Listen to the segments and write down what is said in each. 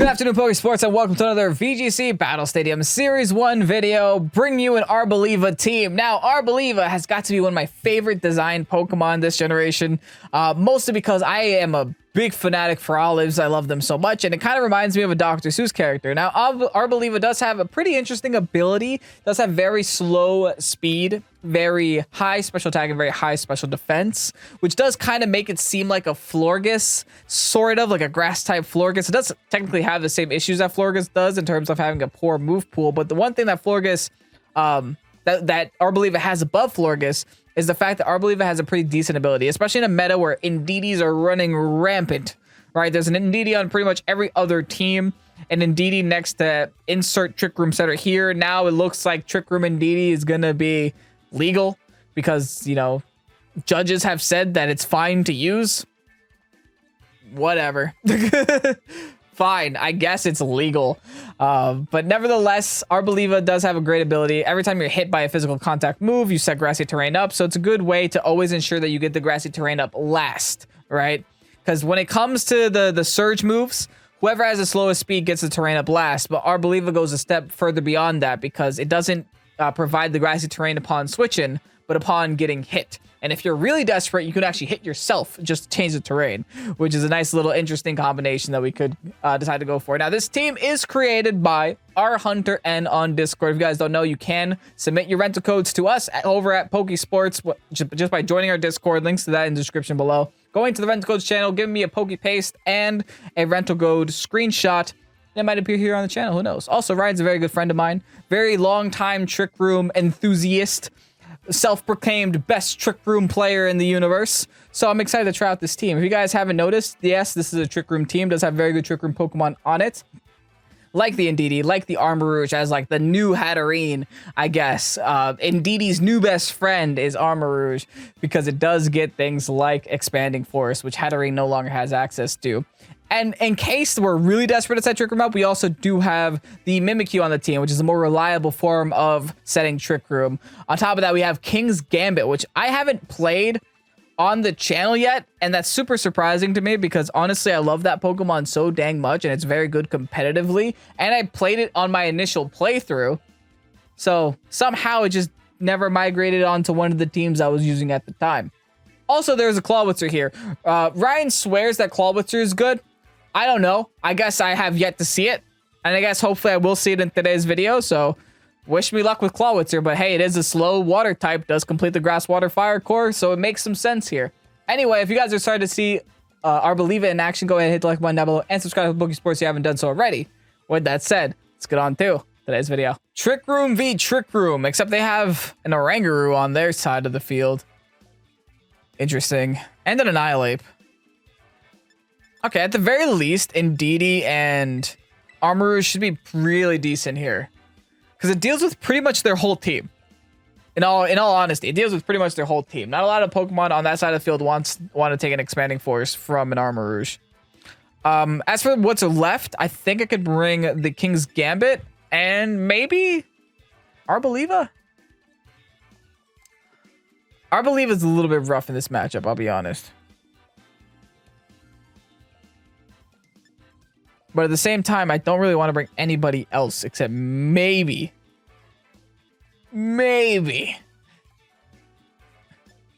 Good afternoon, Pokesports, and welcome to another VGC Battle Stadium Series 1 video, bringing you an ARBOLIVA team. Now, ARBOLIVA has got to be one of my favorite designed Pokemon this generation, mostly because I am a big fanatic for olives. I love them so much, and it kind of reminds me of a Dr. Seuss character. Now, ARBOLIVA does have a pretty interesting ability, does have very slow speed, very high special attack, and very high special defense, which does kind of make it seem like a Florges, sort of like a grass-type Florges. It does technically have the same issues that Florges does in terms of having a poor move pool, but the one thing that Florges, that ARBOLIVA has above Florges is the fact that ARBOLIVA has a pretty decent ability, especially in a meta where Indeedis are running rampant, right? There's an Indeedee on pretty much every other team, and Indeedee next to insert Trick Room Setter here. Now it looks like Trick Room Indeedee is going to be legal because, you know, judges have said that it's fine to use. Whatever. Fine, I guess it's legal. But nevertheless, ARBOLIVA does have a great ability. Every time you're hit by a physical contact move, you set grassy terrain up. So it's a good way to always ensure that you get the grassy terrain up last, right? Because when it comes to the surge moves, whoever has the slowest speed gets the terrain up last. But ARBOLIVA goes a step further beyond that because it doesn't provide the grassy terrain upon switching, but upon getting hit. And if you're really desperate, you can actually hit yourself just to change the terrain, which is a nice little interesting combination that we could decide to go for. Now, this team is created by our Hunter N on Discord. If you guys don't know, you can submit your rental codes to us over at Pokesports just by joining our Discord. Links to that in the description below. Going to the rental codes channel, giving me a Pokepaste and a rental code screenshot. It might appear here on the channel. Who knows? Also, Ryan's a very good friend of mine. Very long-time Trick Room enthusiast. Self-proclaimed best Trick Room player in the universe. So I'm excited to try out this team. If you guys haven't noticed, yes, this is a Trick Room team. Does have very good Trick Room Pokemon on it. Like the Indeedee, like the Armarouge, as like the new Hatterene, I guess. Indeedee's new best friend is Armarouge because it does get things like Expanding Force, which Hatterene no longer has access to. And in case we're really desperate to set Trick Room up, we also do have the Mimikyu on the team, which is a more reliable form of setting Trick Room. On top of that, we have King's Gambit, which I haven't played on the channel yet, and that's super surprising to me because honestly, I love that Pokemon so dang much, and it's very good competitively, and I played it on my initial playthrough, so somehow it just never migrated onto one of the teams I was using at the time. Also, there's a Clawitzer here. Ryan swears that Clawitzer is good. I don't know. I guess I have yet to see it. And I guess hopefully I will see it in today's video. So wish me luck with Clawitzer. But hey, it is a slow water type. Does complete the grass, water, fire core. So it makes some sense here. Anyway, if you guys are starting to see ARBOLIVA in action, go ahead and hit the like button down below. And subscribe to Pokesports if you haven't done so already. With that said, let's get on to today's video. Trick Room v Trick Room. Except they have an Oranguru on their side of the field. Interesting. And an Annihilate. Okay, at the very least, Indeedee and Armarouge should be really decent here. Because it deals with pretty much their whole team. In all honesty, it deals with pretty much their whole team. Not a lot of Pokemon on that side of the field want to take an Expanding Force from an Armarouge. As for what's left, I think I could bring the King's Gambit and maybe ARBOLIVA? ARBOLIVA is a little bit rough in this matchup, I'll be honest. But at the same time, I don't really want to bring anybody else except maybe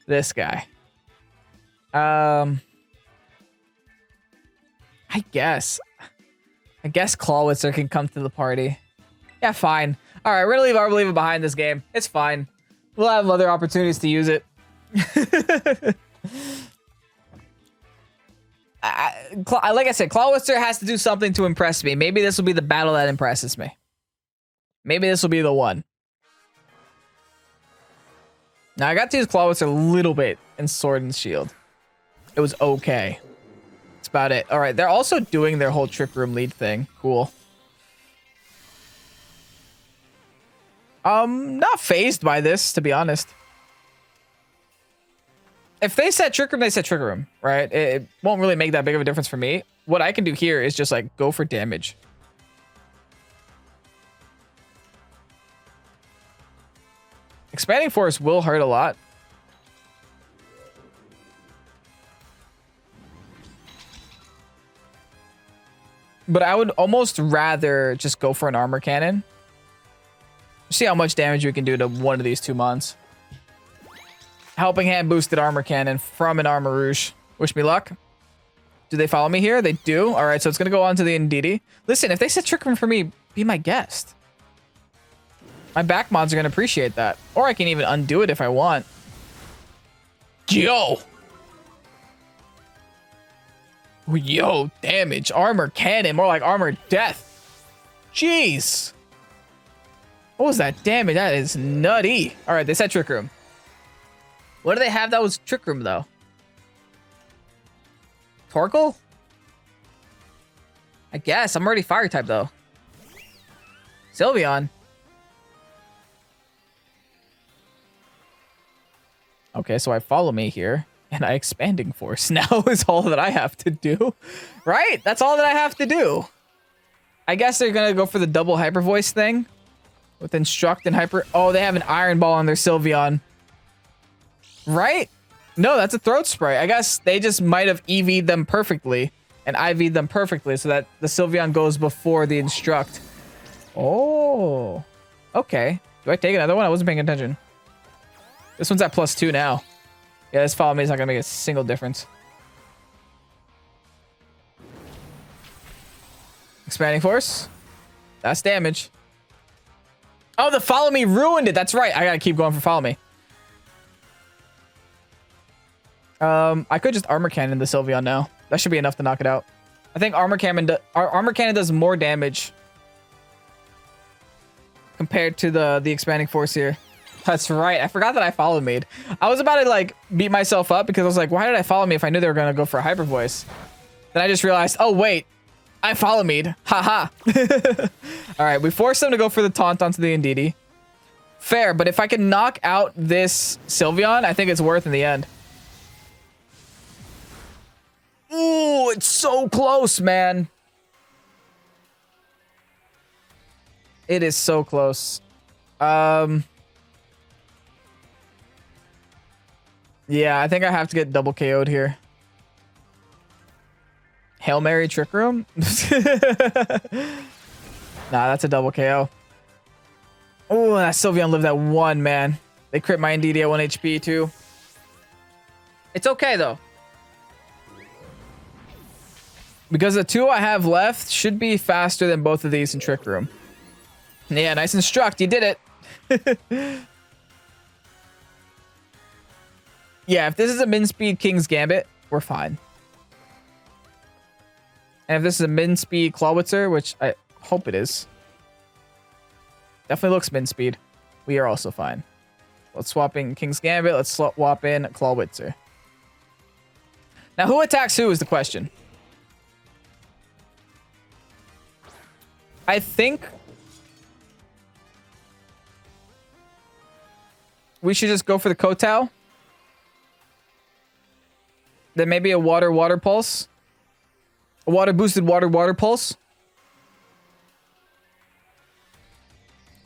this guy. I guess Clawitzer can come to the party. Yeah, fine. All right, we're gonna leave ARBOLIVA behind this game. It's fine. We'll have other opportunities to use it. Like I said, Clawitzer has to do something to impress me. Maybe this will be the battle that impresses me. Maybe this will be the one. Now, I got to use Clawitzer a little bit in Sword and Shield. It was okay. That's about it. All right, they're also doing their whole Trick Room lead thing. Cool. Not fazed by this, to be honest. If they set Trick Room, they set Trick Room, right? It won't really make that big of a difference for me. What I can do here is just like go for damage. Expanding Force will hurt a lot. But I would almost rather just go for an armor cannon. See how much damage we can do to one of these two mons. Helping Hand boosted armor cannon from an Armarouge. Wish me luck. Do they follow me here? They do. All right, so it's going to go on to the Indeedee. Listen, if they set Trick Room for me, be my guest. My back mods are going to appreciate that. Or I can even undo it if I want. Yo! Yo, damage. Armor cannon. More like armor death. Jeez. What was that damage? That is nutty. All right, they said Trick Room. What do they have that was Trick Room, though? Torkoal? I guess. I'm already fire type, though. Sylveon. Okay, so I follow me here. And I Expanding Force now is all that I have to do. Right? That's all that I have to do. I guess they're going to go for the double Hyper Voice thing. With Instruct and Hyper... Oh, they have an Iron Ball on their Sylveon. Right? No, that's a Throat Spray. I guess they just might have EV'd them perfectly. And IV'd them perfectly so that the Sylveon goes before the Instruct. Oh. Okay. Do I take another one? I wasn't paying attention. This one's at +2 now. Yeah, this follow me is not going to make a single difference. Expanding Force. That's damage. Oh, the follow me ruined it. That's right. I got to keep going for follow me. I could just Armor Cannon the Sylveon now. That should be enough to knock it out. I think Armor Cannon does more damage compared to the Expanding Force here. That's right. I forgot that I follow made. I was about to like beat myself up because I was like, why did I follow me if I knew they were going to go for a Hyper Voice? Then I just realized, oh, wait. I follow me'd. Haha. All right. We forced them to go for the taunt onto the Indeedee. Fair. But if I can knock out this Sylveon, I think it's worth in the end. Ooh, it's so close, man. It is so close. Yeah, I think I have to get double KO'd here. Hail Mary Trick Room? Nah, that's a double KO. Oh, that Sylveon lived at 1, man. They crit my Indeedee at 1 HP too. It's okay though. Because the 2 I have left should be faster than both of these in Trick Room. Yeah, nice Instruct. You did it. Yeah, if this is a min-speed King's Gambit, we're fine. And if this is a min-speed Clawitzer, which I hope it is. Definitely looks min-speed. We are also fine. Let's swap in King's Gambit. Let's swap in Clawitzer. Now, who attacks who is the question. I think we should just go for the Kotao. Then maybe a water pulse. A water boosted water pulse.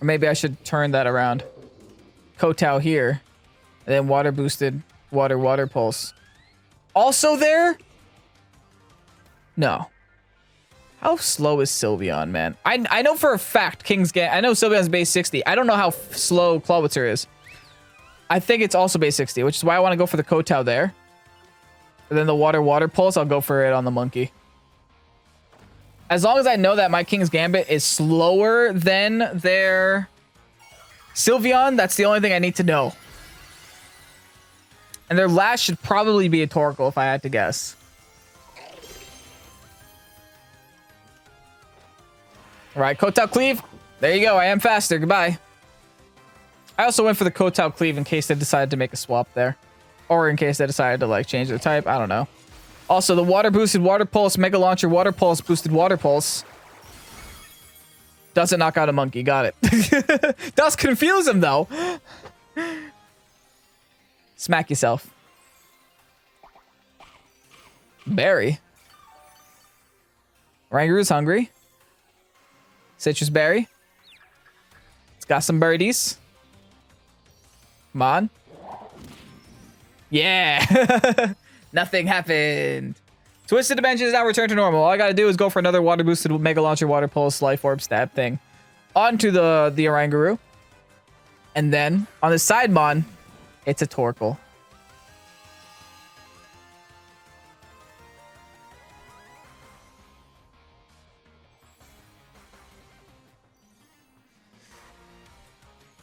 Or maybe I should turn that around. Kotao here. And then water boosted water pulse. Also there? No. How slow is Sylveon, man? I know for a fact I know Sylveon's base 60. I don't know how slow Clawitzer is. I think it's also base 60, which is why I want to go for the Kotao there. And then the water pulse, I'll go for it on the monkey. As long as I know that my King's Gambit is slower than their Sylveon, that's the only thing I need to know. And their last should probably be a Torkoal if I had to guess. All right, Kotao Cleave. There you go. I am faster. Goodbye. I also went for the Kotao Cleave in case they decided to make a swap there. Or in case they decided to like change their type. I don't know. Also, the water boosted water pulse, Mega Launcher water pulse, boosted water pulse. Doesn't knock out a monkey. Got it. Does confuse him though. Smack yourself. Berry. Rangaru's hungry. Citrus berry. It's got some birdies. Come on. Yeah. Nothing happened. Twisted Dimensions now return to normal. All I gotta do is go for another water boosted Mega Launcher, Water Pulse, Life Orb, Stab thing. Onto the Oranguru. And then on the Sidemon, it's a Torkoal.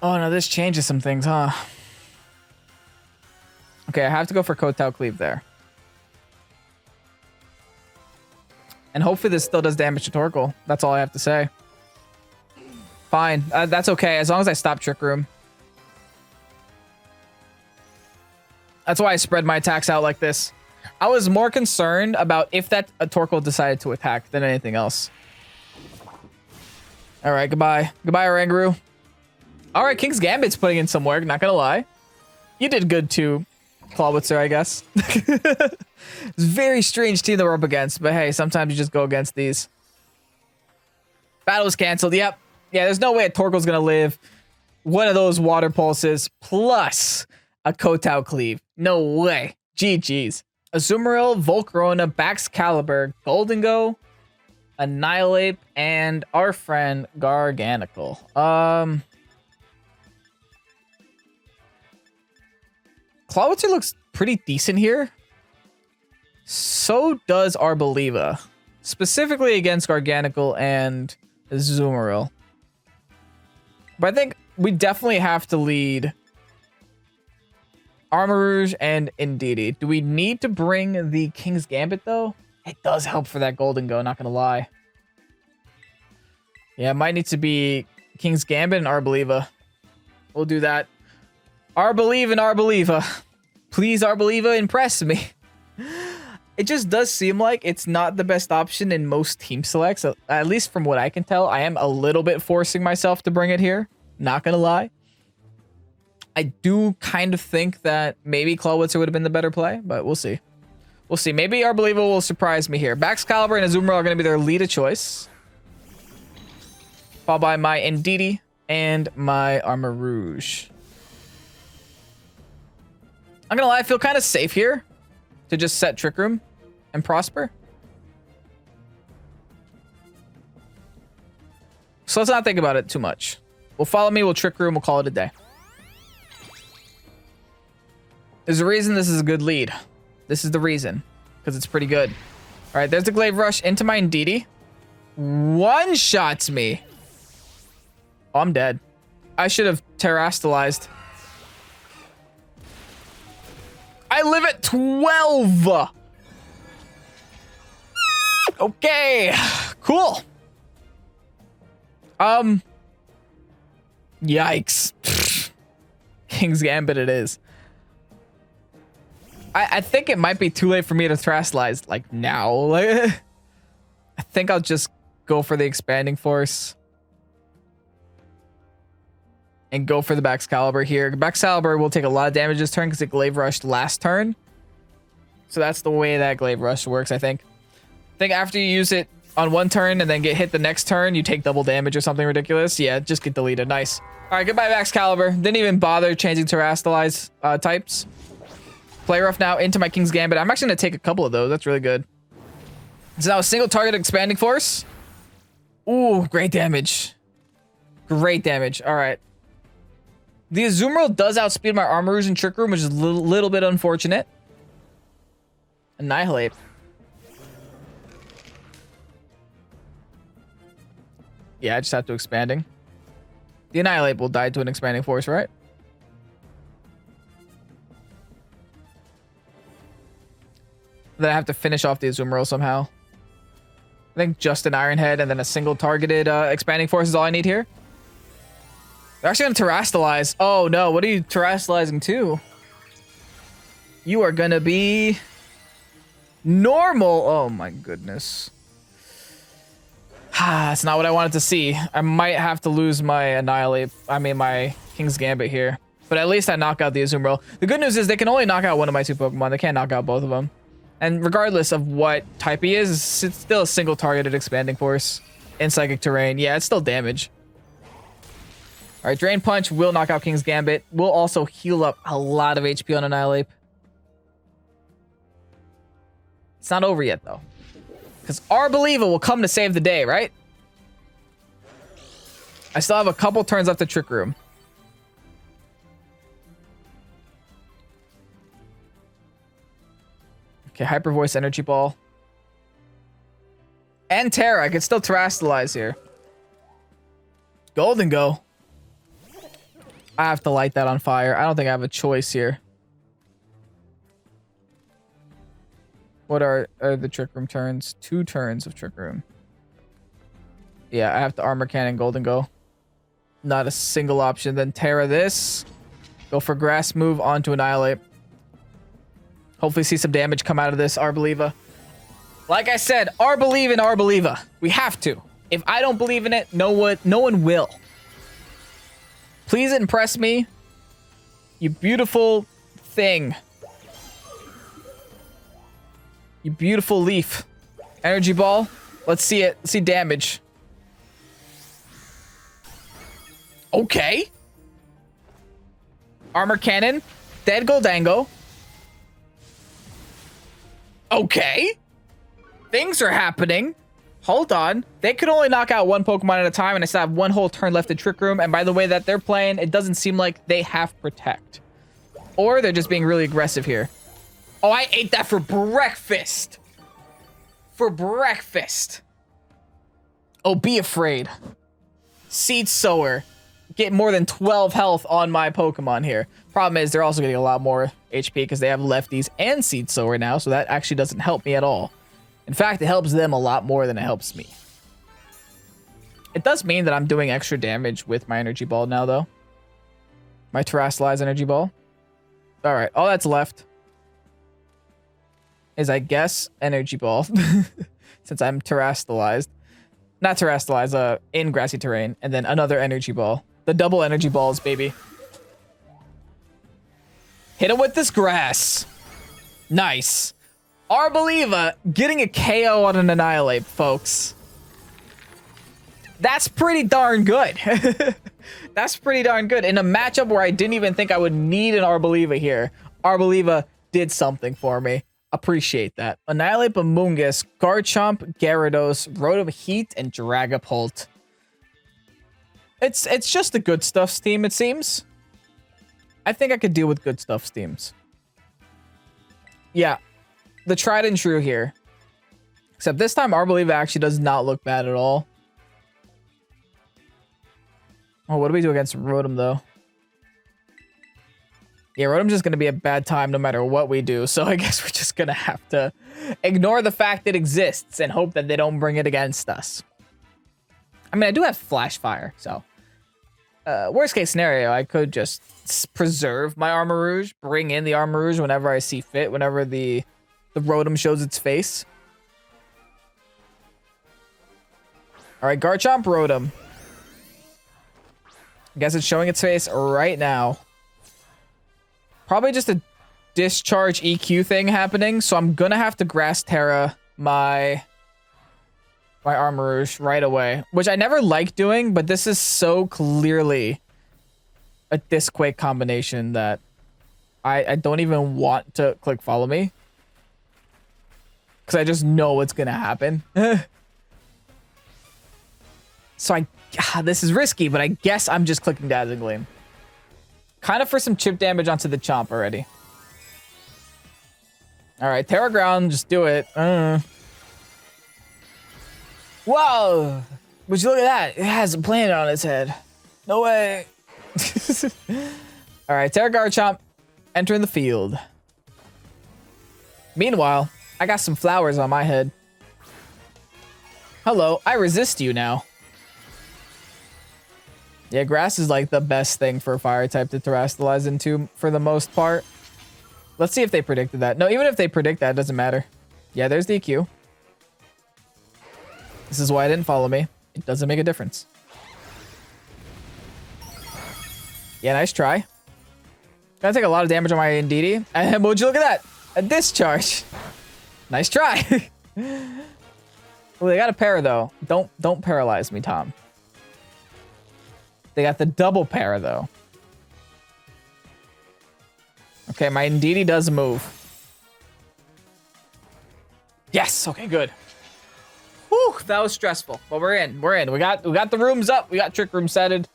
Oh no, this changes some things, huh? Okay, I have to go for Kotao Cleave there. And hopefully this still does damage to Torkoal. That's all I have to say. Fine, that's okay, as long as I stop Trick Room. That's why I spread my attacks out like this. I was more concerned about if that Torkoal decided to attack than anything else. All right, goodbye. Goodbye, Oranguru. All right, King's Gambit's putting in some work, not gonna lie. You did good too, Clawitzer, I guess. It's a very strange team that we're up against, but hey, sometimes you just go against these. Battle was canceled, yep. Yeah, there's no way a Torkoal's gonna live. One of those Water Pulses plus a Kotao Cleave. No way. GG's. Azumarill, Volcarona, Baxcalibur, Goldengo, Annihilate, and our friend Garganical. Clawitzer looks pretty decent here. So does Arboliva. Specifically against Garganical and Azumarill. But I think we definitely have to lead Armarouge and Indeedee. Do we need to bring the King's Gambit though? It does help for that Goldengo, not gonna lie. Yeah, it might need to be King's Gambit and Arboliva. We'll do that. Arboliva and Arboliva. Please, Arboliva, impress me. It just does seem like it's not the best option in most team selects. At least from what I can tell, I am a little bit forcing myself to bring it here. Not gonna lie. I do kind of think that maybe Clawitzer would have been the better play, but we'll see. We'll see. Maybe Arboliva will surprise me here. Baxcalibur and Azumarill are going to be their lead of choice. Followed by my Indeedee and my Armarouge. I'm gonna lie, I feel kind of safe here to just set Trick Room and Prosper. So let's not think about it too much. We'll follow me, we'll Trick Room, we'll call it a day. There's a reason this is a good lead. This is the reason, because it's pretty good. All right, there's the Glaive Rush into my Indeedee. One-shots me. Oh, I'm dead. I should have terastalized. I live at 12. Okay, cool. Yikes. King's Gambit it is. I think it might be too late for me to terastalize like now. Like, I think I'll just go for the Expanding Force. And go for the Baxcalibur here. Baxcalibur will take a lot of damage this turn because it Glaive Rushed last turn. So that's the way that Glaive Rush works, I think. I think after you use it on one turn and then get hit the next turn, you take double damage or something ridiculous. Yeah, just get deleted. Nice. All right, goodbye Baxcalibur. Didn't even bother changing terastalize types. Play rough now into my King's Gambit. I'm actually going to take a couple of those. That's really good. So now a single target Expanding Force. Ooh, great damage. Great damage. All right. The Azumarill does outspeed my Armarouge and Trick Room, which is a little bit unfortunate. Annihilate. Yeah, I just have to Expanding. The Annihilate will die to an Expanding Force, right? Then I have to finish off the Azumarill somehow. I think just an Iron Head and then a single targeted Expanding Force is all I need here. They're actually going to terastalize. Oh no, what are you terastalizing to? You are going to be normal. Oh my goodness. That's not what I wanted to see. I might have to lose my Annihilate. I mean my King's Gambit here. But at least I knock out the Azumarill. The good news is they can only knock out one of my two Pokemon. They can't knock out both of them. And regardless of what type he is, it's still a single targeted Expanding Force in Psychic Terrain. Yeah, it's still damage. All right, Drain Punch will knock out King's Gambit. We'll also heal up a lot of HP on Annihilate. It's not over yet, though. Because ARBOLIVA will come to save the day, right? I still have a couple turns left to Trick Room. Okay, Hyper Voice, Energy Ball. And Tera. I can still Terastallize here. Golden Go. I have to light that on fire. I don't think I have a choice here. What are the Trick Room turns? 2 turns of Trick Room. Yeah, I have to Armor Cannon, Golden Go. Not a single option. Then Tera this. Go for Grass move onto Annihilate. Hopefully see some damage come out of this ARBOLIVA. Like I said, ARBOLIVA in ARBOLIVA. We have to. If I don't believe in it, no one will. Please impress me. You beautiful thing. You beautiful leaf. Energy Ball. Let's see it. Let's see damage. Okay. Armor Cannon. Dead Goldango. Okay. Things are happening. Hold on. They could only knock out one Pokemon at a time, and I still have one whole turn left in Trick Room. And by the way that they're playing, it doesn't seem like they have Protect. Or they're just being really aggressive here. Oh, I ate that for breakfast. For breakfast. Oh, be afraid. Seed Sower. Get more than 12 health on my Pokemon here. Problem is, they're also getting a lot more HP because they have Lefties and Seed Sower now, so that actually doesn't help me at all. In fact, it helps them a lot more than it helps me. It does mean that I'm doing extra damage with my Energy Ball now, though. My Terastallize Energy Ball. Alright, all that's left is, I guess, Energy Ball. Since I'm Terastallized. Not Terastallized, in grassy terrain. And then another Energy Ball. The double Energy Balls, baby. Hit him with this grass. Nice. ARBOLIVA getting a KO on an Annihilate, folks. That's pretty darn good. That's pretty darn good. In a matchup where I didn't even think I would need an ARBOLIVA here, ARBOLIVA did something for me. Appreciate that. Annihilate Bamungus, Garchomp, Gyarados, Rotom Heat, and Dragapult. It's just the good stuff team, it seems. I think I could deal with good stuff teams. Yeah. The tried and true here. Except this time ARBOLIVA actually does not look bad at all. Oh, what do we do against Rotom, though? Yeah, Rotom's just going to be a bad time no matter what we do. So I guess we're just going to have to ignore the fact it exists and hope that they don't bring it against us. I mean, I do have Flash Fire, so... worst case scenario, I could just preserve my Armarouge, bring in the Armarouge whenever I see fit, whenever the Rotom shows its face. Alright, Garchomp, Rotom. I guess it's showing its face right now. Probably just a discharge EQ thing happening, so I'm gonna have to Grass Tera my Armarouge right away, which I never like doing, but this is so clearly a Disc-Quake combination that I don't even want to click follow me. Because I just know what's gonna happen. So this is risky, but I guess I'm just clicking Dazzling Gleam. Kind of for some chip damage onto the Chomp already. Alright, Terra Ground, just do it. Whoa! Would you look at that? It has a planet on its head. No way. Alright, Terra Garchomp entering the field. Meanwhile, I got some flowers on my head. Hello, I resist you now. Yeah, grass is like the best thing for a fire type to Terastallize into for the most part. Let's see if they predicted that. No, even if they predict that, it doesn't matter. Yeah, there's the EQ. This is why it didn't follow me. It doesn't make a difference. Yeah, nice try. Gonna take a lot of damage on my Indeedee. And would you look at that? A discharge. Nice try. Well, they got a pair though. Don't paralyze me, Tom. They got the double para though. Okay, my Indeedee does move. Yes. Okay, good. Whew, that was stressful, but we're in. We're in. We got the rooms up. We got Trick Room set.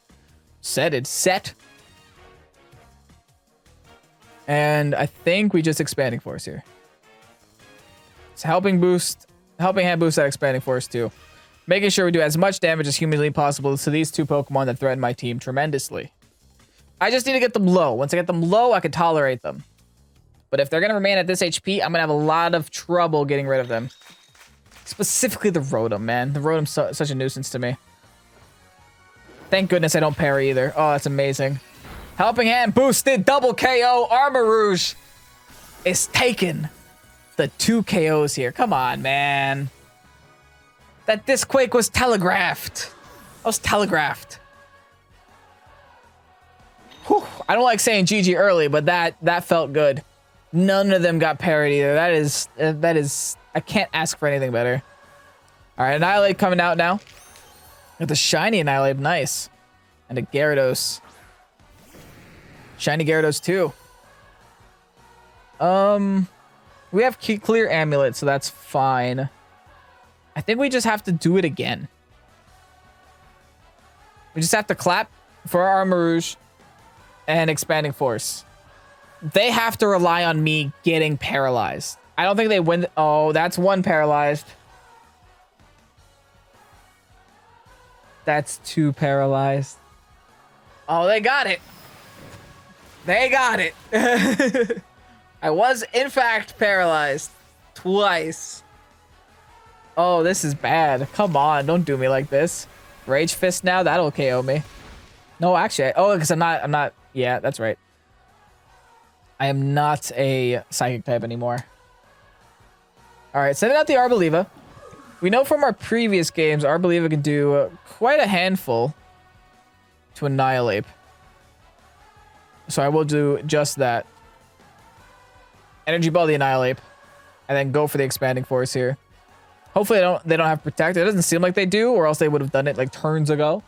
And I think we just Expanding Force here. It's Helping Hand boost that Expanding Force too. Making sure we do as much damage as humanly possible to these two Pokemon that threaten my team tremendously. I just need to get them low. Once I get them low, I can tolerate them. But if they're going to remain at this HP, I'm going to have a lot of trouble getting rid of them. Specifically the Rotom, man. The Rotom's such a nuisance to me. Thank goodness I don't parry either. Oh, that's amazing. Helping Hand boosted double KO. Armarouge is taking the 2 KOs here. Come on, man. That Disquake was telegraphed. That was telegraphed. Whew. I don't like saying GG early, but that felt good. None of them got parried either. That is I can't ask for anything better. All right, Annihilate coming out now. With the shiny Annihilate, nice. And a Gyarados. Shiny Gyarados too. We have clear Amulet, so that's fine. I think we just have to do it again. We just have to clap for our Armarouge and Expanding Force. They have to rely on me getting paralyzed. I don't think they win. Oh, that's one paralyzed. That's 2 paralyzed. Oh, they got it. They got it. I was, in fact, paralyzed. Twice. Oh, this is bad. Come on, don't do me like this. Rage Fist now, that'll KO me. No, actually, oh, because I'm not, yeah, that's right. I am not a Psychic type anymore. All right, sending out the Arboliva. We know from our previous games, Arboliva can do quite a handful to Annihilate. So I will do just that. Energy Ball the Annihilate. And then go for the Expanding Force here. Hopefully they don't have Protect. It doesn't seem like they do, or else they would have done it like turns ago.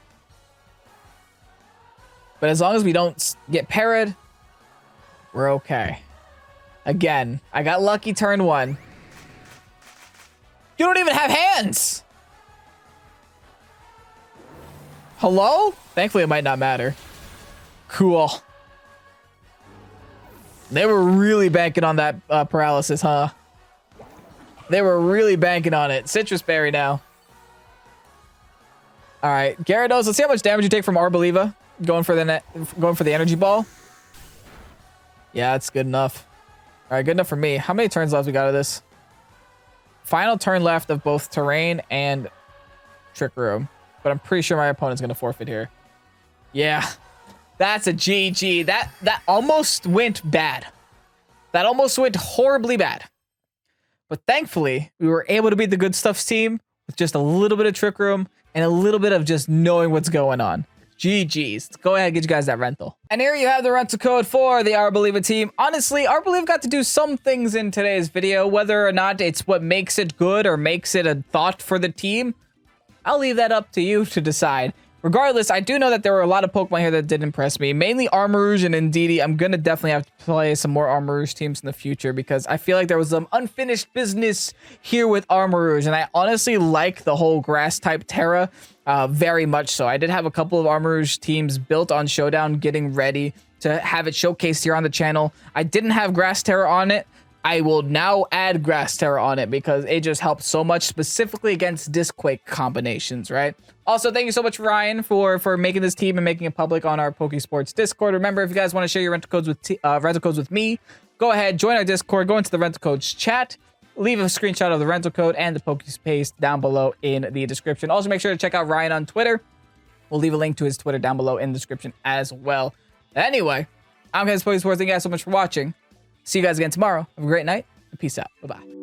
But as long as we don't get parried, we're okay. Again, I got lucky turn 1. You don't even have hands! Hello? Thankfully, it might not matter. Cool. They were really banking on that paralysis, huh? They were really banking on it. Citrus Berry now. All right, Gyarados. Let's see how much damage you take from Arboliva. Going for the Energy Ball. Yeah, that's good enough. All right, good enough for me. How many turns left we got of this? Final turn left of both Terrain and Trick Room. But I'm pretty sure my opponent's going to forfeit here. Yeah, that's a GG. That almost went bad. That almost went horribly bad. But thankfully, we were able to beat the Good Stuff's team with just a little bit of Trick Room and a little bit of just knowing what's going on. GG's. Let's go ahead and get you guys that rental. And here you have the rental code for the Arboliva team. Honestly, Arboliva got to do some things in today's video. Whether or not it's what makes it good or makes it a thought for the team, I'll leave that up to you to decide. Regardless, I do know that there were a lot of Pokemon here that did impress me. Mainly Armarouge and Indeedee. I'm going to definitely have to play some more Armarouge teams in the future because I feel like there was some unfinished business here with Armarouge. And I honestly like the whole Grass-type Tera very much so. I did have a couple of Armarouge teams built on Showdown getting ready to have it showcased here on the channel. I didn't have Grass Tera on it. I will now add Grass Tera on it because it just helps so much, specifically against Disquake combinations, right? Also, thank you so much, Ryan, for making this team and making it public on our Pokesports Discord. Remember, if you guys want to share your rental codes with me, go ahead, join our Discord, go into the rental codes chat, leave a screenshot of the rental code and the Pokepaste down below in the description. Also, make sure to check out Ryan on Twitter. We'll leave a link to his Twitter down below in the description as well. Anyway, I'm Pokesports. Thank you guys so much for watching. See you guys again tomorrow. Have a great night and peace out. Bye-bye.